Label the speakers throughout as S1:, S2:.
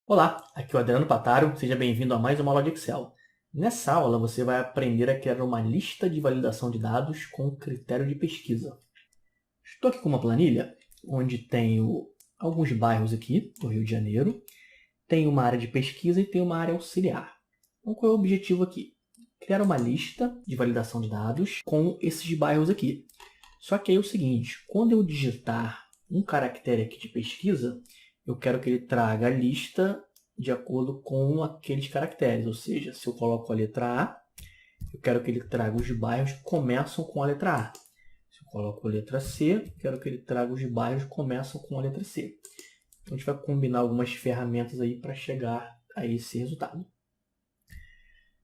S1: Olá, aqui é o Adriano Pataro, seja bem-vindo a mais uma aula de Excel. Nessa aula você vai aprender a criar uma lista de validação de dados com critério de pesquisa. Estou aqui com uma planilha onde tenho alguns bairros aqui do Rio de Janeiro, tenho uma área de pesquisa e tenho uma área auxiliar. Então qual é o objetivo aqui? Criar uma lista de validação de dados com esses bairros aqui. Só que aí é o seguinte, quando eu digitar um caractere aqui de pesquisa, eu quero que ele traga a lista de acordo com aqueles caracteres. Ou seja, se eu coloco a letra A, eu quero que ele traga os bairros que começam com a letra A. Se eu coloco a letra C, eu quero que ele traga os bairros que começam com a letra C. Então, a gente vai combinar algumas ferramentas aí para chegar a esse resultado.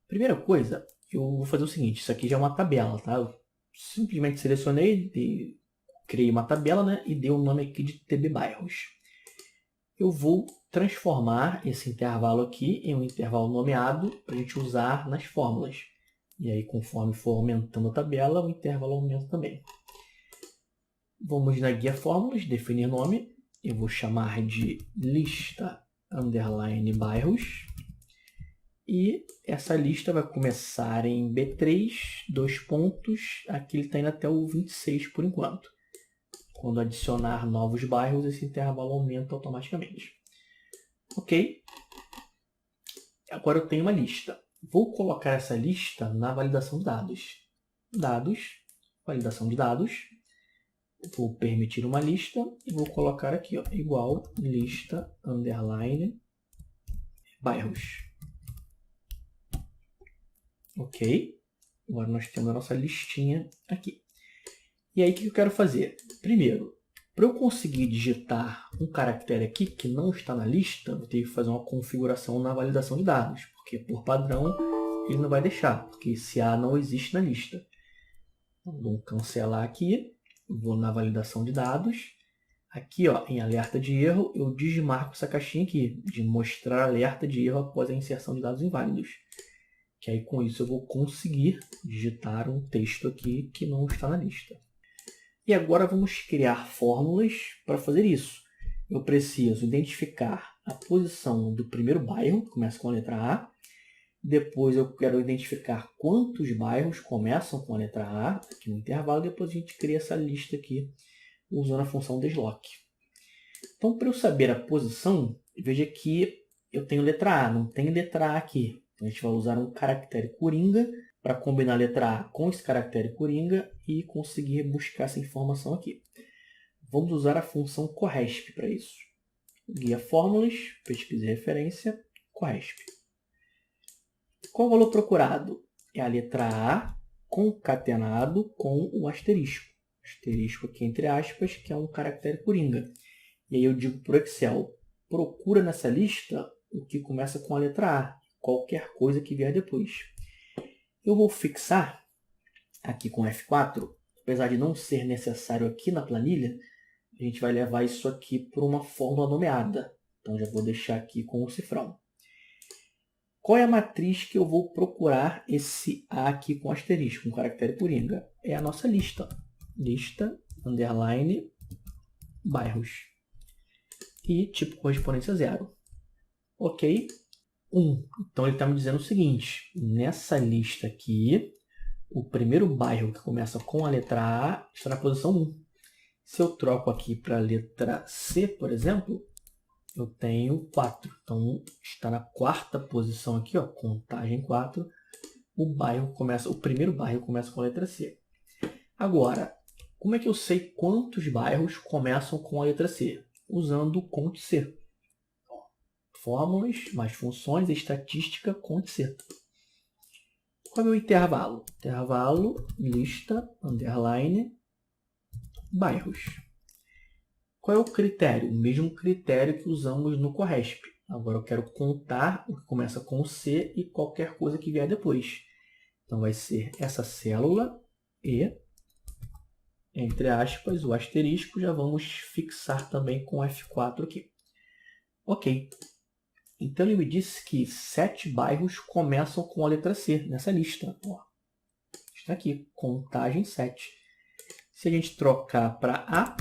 S1: Primeira coisa, eu vou fazer o seguinte, isso aqui já é uma tabela, tá? Eu simplesmente selecionei, criei uma tabela, né, e dei o nome aqui de TB Bairros. Eu vou transformar esse intervalo aqui em um intervalo nomeado para a gente usar nas fórmulas. E aí, conforme for aumentando a tabela, o intervalo aumenta também. Vamos na guia fórmulas, definir nome. Eu vou chamar de lista underline bairros. E essa lista vai começar em B3, dois pontos. Aqui ele está indo até o 26 por enquanto. Quando adicionar novos bairros, esse intervalo aumenta automaticamente. Ok? Agora eu tenho uma lista. Vou colocar essa lista na validação de dados. Dados, validação de dados. Vou permitir uma lista e vou colocar aqui, ó, igual lista underline bairros. Ok? Agora nós temos a nossa listinha aqui. E aí o que eu quero fazer? Primeiro, para eu conseguir digitar um caractere aqui que não está na lista, eu tenho que fazer uma configuração na validação de dados, porque por padrão ele não vai deixar, porque esse A não existe na lista. Então, vou cancelar aqui, vou na validação de dados. Aqui, ó, em alerta de erro, eu desmarco essa caixinha aqui, de mostrar alerta de erro após a inserção de dados inválidos. Que aí com isso eu vou conseguir digitar um texto aqui que não está na lista. E agora vamos criar fórmulas para fazer isso. Eu preciso identificar a posição do primeiro bairro, que começa com a letra A. Depois eu quero identificar quantos bairros começam com a letra A, aqui no intervalo. Depois a gente cria essa lista aqui, usando a função desloc. Então, para eu saber a posição, veja que eu tenho letra A, não tem letra A aqui. Então, a gente vai usar um caractere coringa para combinar a letra A com esse caractere coringa e conseguir buscar essa informação aqui. Vamos usar a função corresp para isso. Guia fórmulas, pesquisa e referência, corresp. Qual o valor procurado? É a letra A concatenado com o asterisco. Asterisco aqui entre aspas, que é um caractere coringa. E aí eu digo para o Excel, procura nessa lista o que começa com a letra A, qualquer coisa que vier depois. Eu vou fixar aqui com F4, apesar de não ser necessário aqui na planilha, a gente vai levar isso aqui para uma fórmula nomeada. Então já vou deixar aqui com o cifrão. Qual é a matriz que eu vou procurar esse A aqui com asterisco, com caractere coringa? É a nossa lista. Lista, underline, bairros. E tipo correspondência 0. Ok? 1. Então ele está me dizendo o seguinte, nessa lista aqui, o primeiro bairro que começa com a letra A está na posição 1. Se eu troco aqui para a letra C, por exemplo, eu tenho 4. Então está na quarta posição aqui, ó, contagem 4. O primeiro bairro começa com a letra C. Agora, como é que eu sei quantos bairros começam com a letra C? Usando o cont_C. Fórmulas, mais funções, estatística, cont_C. Qual é o meu intervalo? Intervalo, lista, underline, bairros. Qual é o critério? O mesmo critério que usamos no corresp. Agora eu quero contar o que começa com C e qualquer coisa que vier depois. Então vai ser essa célula e, entre aspas, o asterisco, já vamos fixar também com F4 aqui. Ok. Então ele me disse que 7 bairros começam com a letra C nessa lista. Ó, está aqui, contagem 7. Se a gente trocar para A,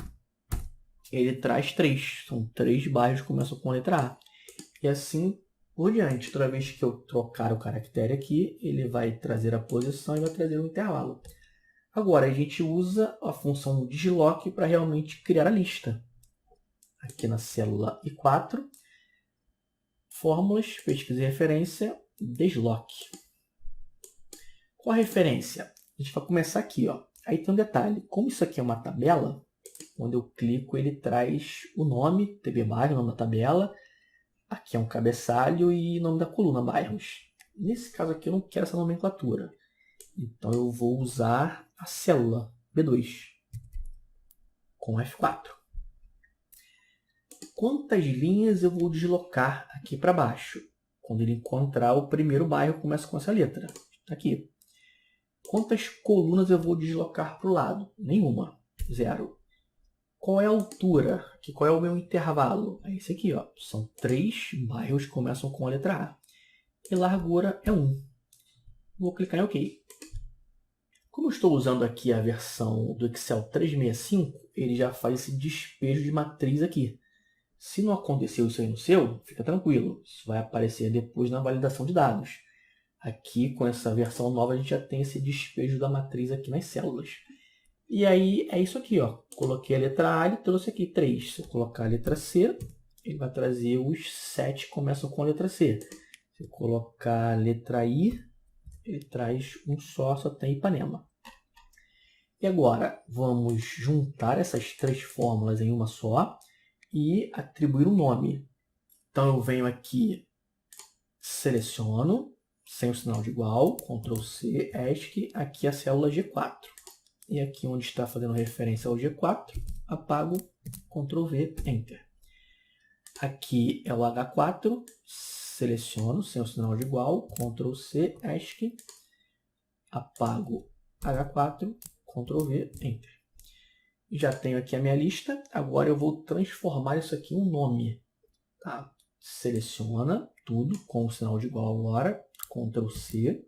S1: ele traz 3. São 3 bairros que começam com a letra A. E assim por diante. Toda vez que eu trocar o caractere aqui, ele vai trazer a posição e vai trazer o intervalo. Agora, a gente usa a função desloque para realmente criar a lista. Aqui na célula I4, fórmulas, pesquisa e referência, desloque. Qual a referência? A gente vai começar aqui. Ó. Aí tem um detalhe. Como isso aqui é uma tabela, quando eu clico, ele traz o nome, TB Bairro, o nome da tabela. Aqui é um cabeçalho e nome da coluna, bairros. Nesse caso aqui eu não quero essa nomenclatura. Então eu vou usar a célula B2 com F4. Quantas linhas eu vou deslocar aqui para baixo? Quando ele encontrar o primeiro bairro, começa com essa letra. Aqui. Quantas colunas eu vou deslocar para o lado? Nenhuma. 0. Qual é a altura? Aqui, qual é o meu intervalo? É esse aqui. Ó. São 3 bairros que começam com a letra A. E largura é 1. Vou clicar em OK. Como eu estou usando aqui a versão do Excel 365, ele já faz esse despejo de matriz aqui. Se não aconteceu isso aí no seu, fica tranquilo. Isso vai aparecer depois na validação de dados. Aqui, com essa versão nova, a gente já tem esse despejo da matriz aqui nas células. E aí, é isso aqui. Ó. Coloquei a letra A, ele trouxe aqui 3. Se eu colocar a letra C, ele vai trazer os 7 que começam com a letra C. Se eu colocar a letra I, ele traz um só tem Ipanema. E agora, vamos juntar essas 3 fórmulas em uma só e atribuir um nome. Então, eu venho aqui, seleciono, sem o sinal de igual, Ctrl C, ESC, aqui a célula G4. E aqui onde está fazendo referência ao G4, apago, Ctrl V, Enter. Aqui é o H4, seleciono, sem o sinal de igual, Ctrl C, ESC, apago H4, Ctrl V, Enter. Já tenho aqui a minha lista, agora eu vou transformar isso aqui em um nome. Tá? Seleciona tudo com o sinal de igual agora, Ctrl C,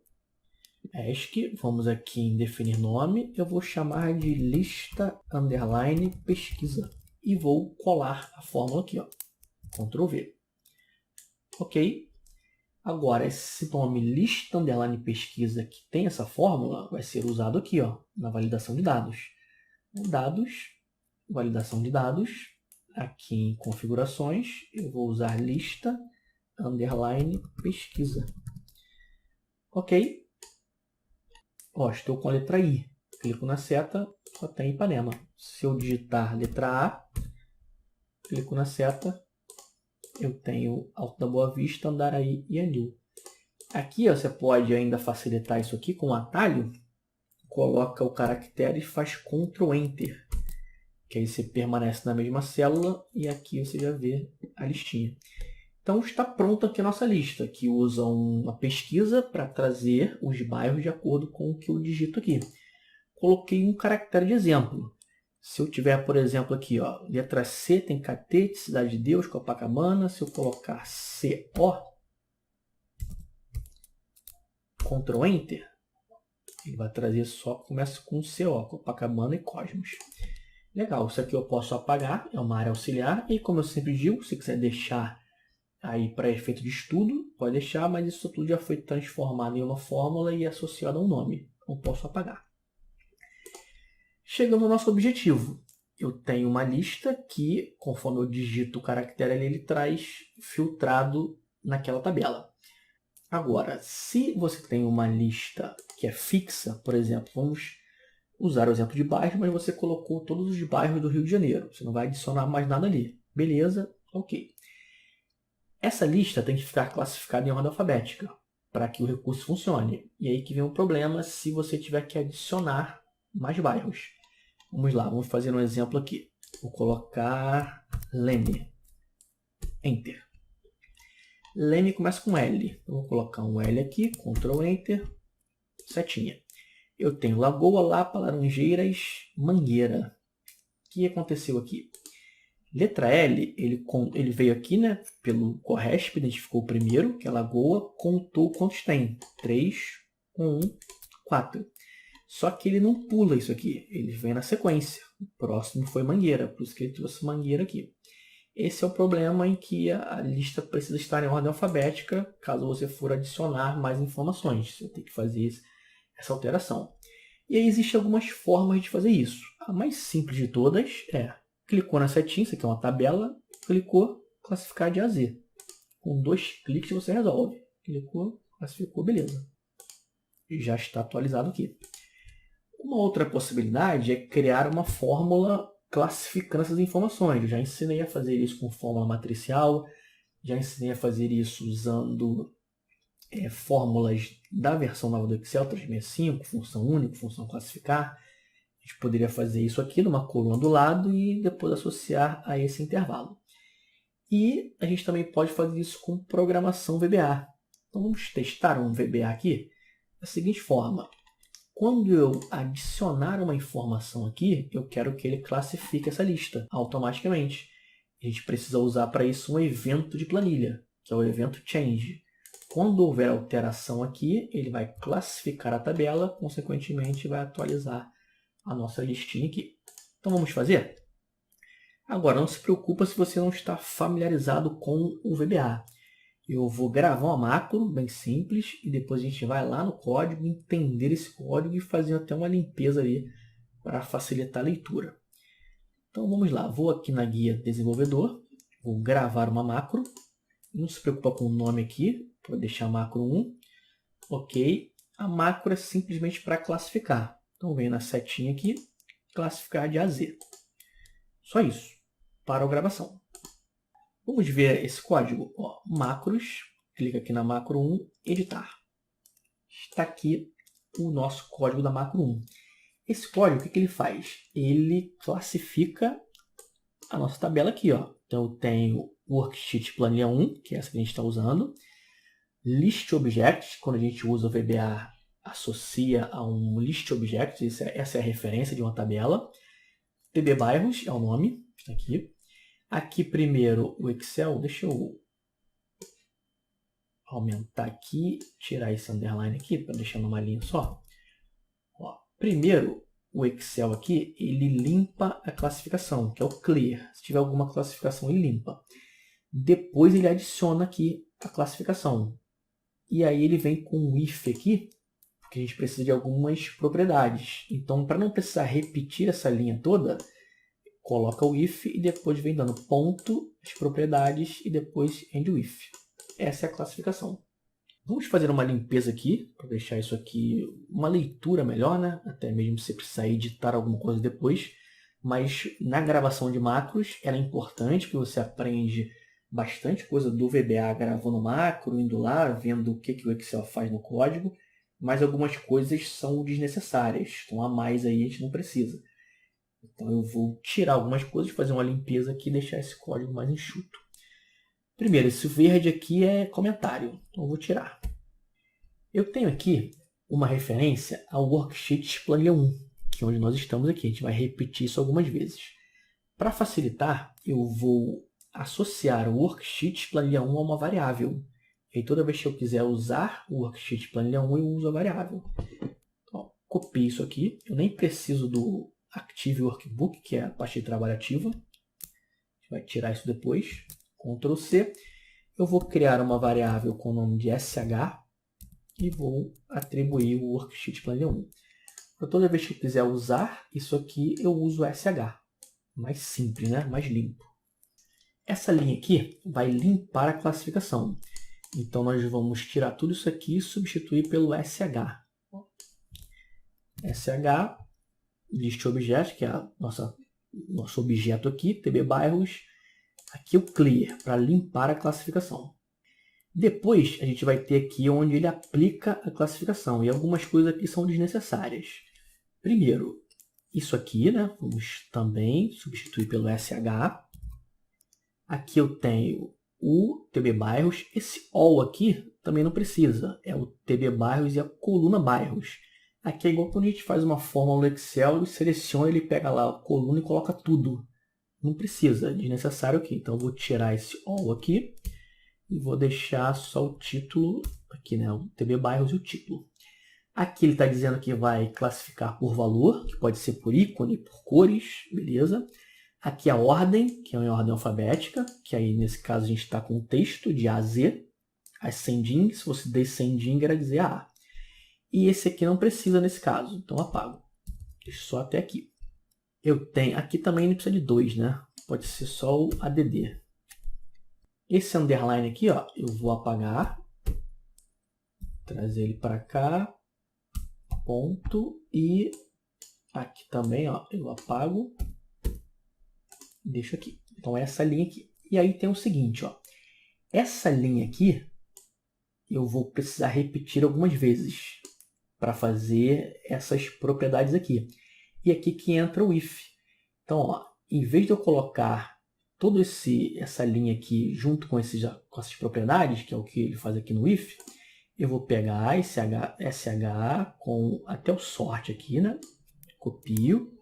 S1: ESC, vamos aqui em definir nome, eu vou chamar de lista underline pesquisa e vou colar a fórmula aqui, ó, Ctrl V. Ok? Agora, esse nome lista underline pesquisa que tem essa fórmula vai ser usado aqui, ó, na validação de dados. Dados, validação de dados, aqui em configurações, eu vou usar lista underline pesquisa. Ok? Ó, estou com a letra I. Clico na seta, só tem Ipanema. Se eu digitar letra A, clico na seta, eu tenho Alto da Boa Vista, Andaraí e Anil. Aqui ó, você pode ainda facilitar isso aqui com um atalho. Coloca o caractere e faz Ctrl Enter. Que aí você permanece na mesma célula e aqui você já vê a listinha. Então está pronta aqui a nossa lista, que usa uma pesquisa para trazer os bairros de acordo com o que eu digito aqui. Coloquei um caractere de exemplo. Se eu tiver, por exemplo, aqui, ó, letra C tem Catete, Cidade de Deus, Copacabana. Se eu colocar CO, Ctrl Enter, ele vai trazer só, começa com CO, Copacabana e Cosmos. Legal, isso aqui eu posso apagar, é uma área auxiliar. E como eu sempre digo, se quiser deixar aí para efeito de estudo, pode deixar, mas isso tudo já foi transformado em uma fórmula e associado a um nome. Então posso apagar. Chegando ao nosso objetivo, eu tenho uma lista que, conforme eu digito o caractere ali, ele traz filtrado naquela tabela. Agora, se você tem uma lista que é fixa, por exemplo, vamos usar o exemplo de bairro, mas você colocou todos os bairros do Rio de Janeiro. Você não vai adicionar mais nada ali. Beleza? Ok. Essa lista tem que ficar classificada em ordem alfabética para que o recurso funcione. E aí que vem o problema se você tiver que adicionar mais bairros. Vamos lá, vamos fazer um exemplo aqui. Vou colocar Leme. Enter. Leme começa com L. Eu vou colocar um L aqui, Ctrl Enter, setinha. Eu tenho Lagoa, Lapa, Laranjeiras, Mangueira. O que aconteceu aqui? Letra L, ele veio aqui, né, pelo Corresp, identificou o primeiro, que é Lagoa, contou quantos tem. 3, 1, 4. Só que ele não pula isso aqui, ele vem na sequência. O próximo foi Mangueira, por isso que ele trouxe Mangueira aqui. esse é o problema em que a lista precisa estar em ordem alfabética, caso você for adicionar mais informações. Você tem que fazer essa alteração. E aí existem algumas formas de fazer isso. A mais simples de todas é, clicou na setinha, isso aqui é uma tabela, clicou, classificar de A a Z. Com 2 cliques você resolve. Clicou, classificou, beleza. Já está atualizado aqui. Uma outra possibilidade é criar uma fórmula classificando essas informações. Eu já ensinei a fazer isso com fórmula matricial, já ensinei a fazer isso usando fórmulas da versão nova do Excel 365, função única, função classificar. A gente poderia fazer isso aqui numa coluna do lado e depois associar a esse intervalo. E a gente também pode fazer isso com programação VBA. Então vamos testar um VBA aqui da seguinte forma. Quando eu adicionar uma informação aqui, eu quero que ele classifique essa lista automaticamente. A gente precisa usar para isso um evento de planilha, que é o evento change. Quando houver alteração aqui, ele vai classificar a tabela, consequentemente vai atualizar a nossa listinha aqui. Então vamos fazer? Agora, não se preocupa se você não está familiarizado com o VBA. Eu vou gravar uma macro bem simples e depois a gente vai lá no código, entender esse código e fazer até uma limpeza ali para facilitar a leitura. Então vamos lá, vou aqui na guia desenvolvedor, vou gravar uma macro. Não se preocupa com o nome aqui, vou deixar macro 1. Ok, a macro é simplesmente para classificar. Então venho na setinha aqui, classificar de A a Z. Só isso, para a gravação. Vamos ver esse código. Ó, macros, clica aqui na macro 1, editar. Está aqui o nosso código da macro 1. Esse código, o que ele faz? Ele classifica a nossa tabela aqui. Ó. Então eu tenho worksheet planilha 1, que é essa que a gente está usando. List object, quando a gente usa o VBA, associa a um list object, essa é a referência de uma tabela. TB bairros é o nome, está aqui. Aqui primeiro o Excel, deixa eu aumentar aqui, tirar esse underline aqui para deixar numa linha só. Ó, primeiro o Excel aqui, ele limpa a classificação, que é o clear. Se tiver alguma classificação, ele limpa. Depois ele adiciona aqui a classificação. E aí ele vem com um if aqui, porque a gente precisa de algumas propriedades. Então, para não precisar repetir essa linha toda, coloca o if e depois vem dando ponto, as propriedades e depois end o if. Essa é a classificação. Vamos fazer uma limpeza aqui, para deixar isso aqui uma leitura melhor, né? Até mesmo se você precisar editar alguma coisa depois. Mas na gravação de macros era importante, porque você aprende bastante coisa do VBA gravando macro, indo lá, vendo o que o Excel faz no código. Mas algumas coisas são desnecessárias, então a mais aí a gente não precisa. Então eu vou tirar algumas coisas, fazer uma limpeza aqui e deixar esse código mais enxuto. Primeiro, esse verde aqui é comentário, então eu vou tirar. Eu tenho aqui uma referência ao worksheet planilha 1, que é onde nós estamos aqui. A gente vai repetir isso algumas vezes. Para facilitar, eu vou associar o worksheet planilha 1 a uma variável. E toda vez que eu quiser usar o worksheet planilha 1, eu uso a variável. Então, copio isso aqui. Eu nem preciso do Active Workbook, que é a parte de trabalho ativa. A gente vai tirar isso depois. Ctrl C. Eu vou criar uma variável com o nome de SH e vou atribuir o worksheet planilha 1. Então, toda vez que eu quiser usar isso aqui, eu uso SH. Mais simples, né? Mais limpo. Essa linha aqui vai limpar a classificação. Então, nós vamos tirar tudo isso aqui e substituir pelo SH. SH, list object, que é nosso objeto aqui, TB bairros. Aqui o clear, para limpar a classificação. Depois, a gente vai ter aqui onde ele aplica a classificação. E algumas coisas aqui são desnecessárias. Primeiro, isso aqui, né? Vamos também substituir pelo SH. Aqui eu tenho o TB bairros. Esse all aqui também não precisa. É o TB bairros e a coluna bairros. Aqui é igual quando a gente faz uma fórmula no Excel, ele seleciona, ele pega lá a coluna e coloca tudo. Não precisa, é desnecessário aqui. Então eu vou tirar esse all aqui e vou deixar só o título aqui, né? O TB bairros e o título. Aqui ele está dizendo que vai classificar por valor, que pode ser por ícone, por cores, beleza? Aqui a ordem, que é uma ordem alfabética, que aí nesse caso a gente está com o texto de A a Z. Ascending, se fosse descending, era dizer A. E esse aqui não precisa nesse caso, então apago. Deixo só até aqui. Eu tenho, aqui também não precisa de 2, né? Pode ser só o ADD. Esse underline aqui, ó, eu vou apagar. Trazer ele para cá. Ponto. E aqui também, ó, eu apago. Deixo aqui. Então essa linha aqui. E aí tem o seguinte, ó. Essa linha aqui, eu vou precisar repetir algumas vezes para fazer essas propriedades aqui. E aqui que entra o if. Então, ó, em vez de eu colocar toda essa linha aqui junto com essas propriedades, que é o que ele faz aqui no if, eu vou pegar SH com até o sort aqui, né? Copio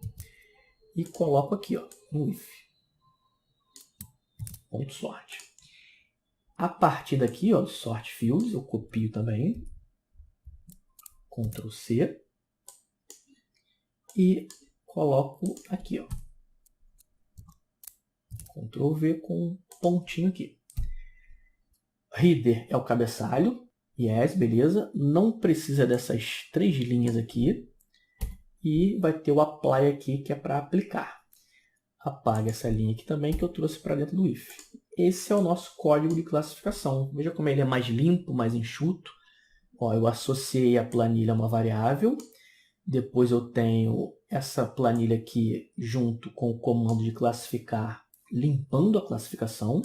S1: e coloco aqui, ó, no if. Ponto sort. A partir daqui, ó, sort fields, eu copio também. Ctrl C. E coloco aqui, ó. Ctrl V com um pontinho aqui. Header é o cabeçalho. Yes, beleza. Não precisa dessas 3 linhas aqui. E vai ter o apply aqui, que é para aplicar. Apaga essa linha aqui também, que eu trouxe para dentro do if. Esse é o nosso código de classificação. Veja como ele é mais limpo, mais enxuto. Ó, eu associei a planilha a uma variável. Depois eu tenho essa planilha aqui junto com o comando de classificar, limpando a classificação.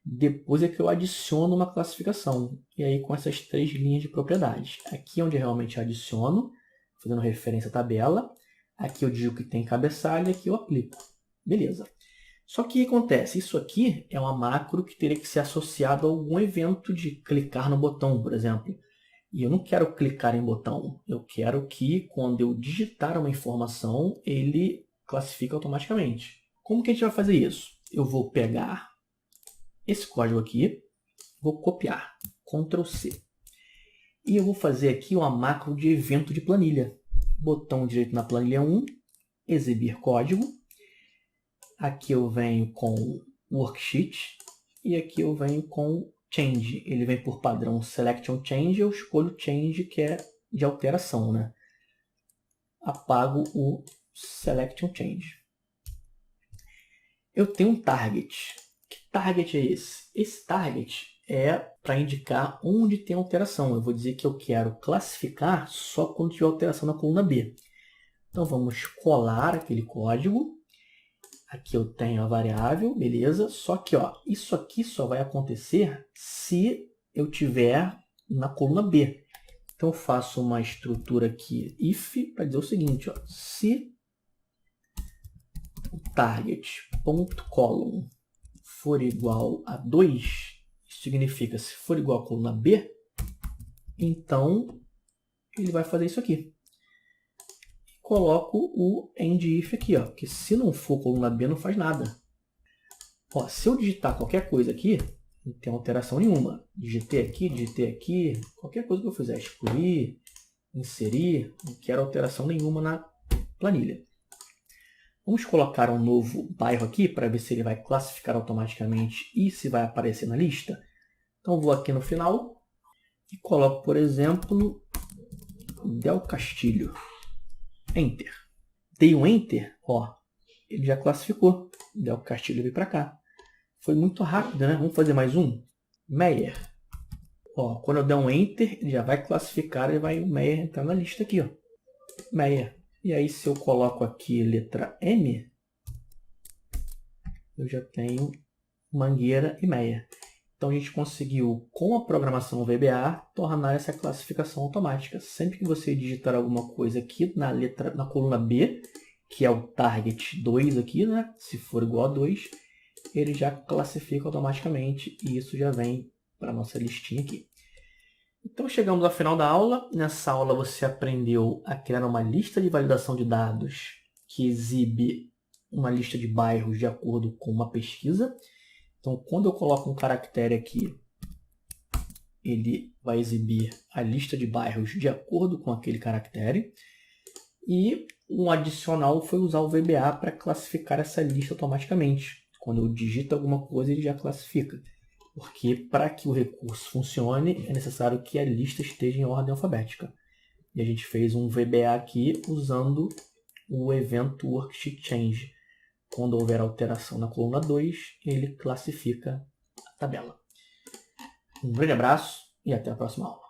S1: Depois é que eu adiciono uma classificação. E aí com essas 3 linhas de propriedades. Aqui é onde eu realmente adiciono, fazendo referência à tabela. Aqui eu digo que tem cabeçalho e aqui eu aplico. Beleza. Só que o que acontece? Isso aqui é uma macro que teria que ser associado a algum evento de clicar no botão, por exemplo. E eu não quero clicar em botão. Eu quero que quando eu digitar uma informação, ele classifique automaticamente. Como que a gente vai fazer isso? Eu vou pegar esse código aqui, vou copiar, Ctrl C. E eu vou fazer aqui uma macro de evento de planilha. Botão direito na planilha 1, exibir código. Aqui eu venho com worksheet e aqui eu venho com change. Ele vem por padrão selection change, eu escolho change, que é de alteração, né? Apago o selection change. Eu tenho um target. Que target é esse? Esse target é para indicar onde tem alteração. Eu vou dizer que eu quero classificar só quando tiver alteração na coluna B. Então vamos colar aquele código. Aqui eu tenho a variável, beleza? Só que ó, isso aqui só vai acontecer se eu tiver na coluna B. Então eu faço uma estrutura aqui, if, para dizer o seguinte, ó, se o target.column for igual a 2, isso significa se for igual à coluna B, então ele vai fazer isso aqui. Coloco o end-if aqui, ó, que se não for coluna B não faz nada. Ó, se eu digitar qualquer coisa aqui, não tem alteração nenhuma. Digitei aqui, qualquer coisa que eu fizer, excluir, inserir, não quero alteração nenhuma na planilha. Vamos colocar um novo bairro aqui para ver se ele vai classificar automaticamente e se vai aparecer na lista. Então vou aqui no final e coloco, por exemplo, Del Castilho. Enter. Dei um Enter, ó, ele já classificou. Del Castilho veio para cá. Foi muito rápido, né? Vamos fazer mais um. Meyer. Ó, quando eu der um Enter, ele já vai classificar e vai o Meyer entrar na lista aqui, ó. Meyer. E aí se eu coloco aqui letra M, eu já tenho Mangueira e Meyer. Então a gente conseguiu, com a programação VBA, tornar essa classificação automática. Sempre que você digitar alguma coisa aqui na coluna B, que é o target 2 aqui, né? Se for igual a 2, ele já classifica automaticamente e isso já vem para a nossa listinha aqui. Então chegamos ao final da aula. Nessa aula você aprendeu a criar uma lista de validação de dados que exibe uma lista de bairros de acordo com uma pesquisa. Então, quando eu coloco um caractere aqui, ele vai exibir a lista de bairros de acordo com aquele caractere. E Um adicional foi usar o VBA para classificar essa lista automaticamente. Quando eu digito alguma coisa, ele já classifica. Porque para que o recurso funcione, é necessário que a lista esteja em ordem alfabética. E a gente fez um VBA aqui usando o evento worksheet change. Quando houver alteração na coluna 2, ele classifica a tabela. Um grande abraço e até a próxima aula.